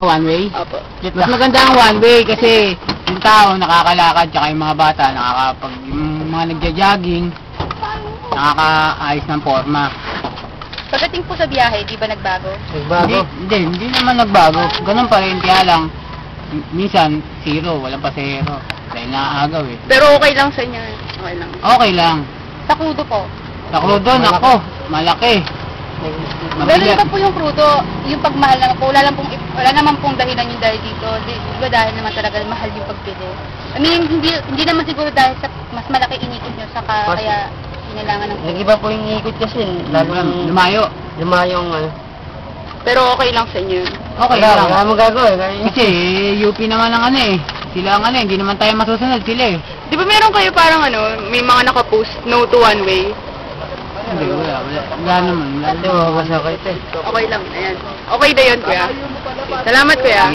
One way? Opo. Mas maganda ang one way kasi yung tao nakakalakad tsaka yung mga bata yung mga nagja-jogging nakakaayos ng forma. Pagdating po sa biyahe, di ba nagbago? Hindi naman nagbago. Ganun pa rin, kaya lang minsan zero, walang pasahero. Dahil naaagaw eh. Pero okay lang sa inyo. Okay lang. Okay lang. Sa crudo po. Sa crudo, nako, malaki. Ganun ba po yung crudo, yung pagmahal naman po, wala naman pong dahilan yung dahil dito. Di ba dahil naman talaga mahal yung pagbili? I mean, hindi naman siguro dahil sa mas malaki inikot nyo, saka kaya kailangan ng... Nag-iba po yung ikot kasi, lalo lumayo. Lumayong Pero okay lang sa inyo. Okay lang. Wala mo gagawin. Kasi UP naman ang sila ang hindi naman tayo masusunod sila eh. Di ba meron kayo parang may mga nakapost, no to one way? Hindi, wala naman. Ito, mas okay ito. Okay lang, ayan. Okay na yun, kuya. Salamat, kuya.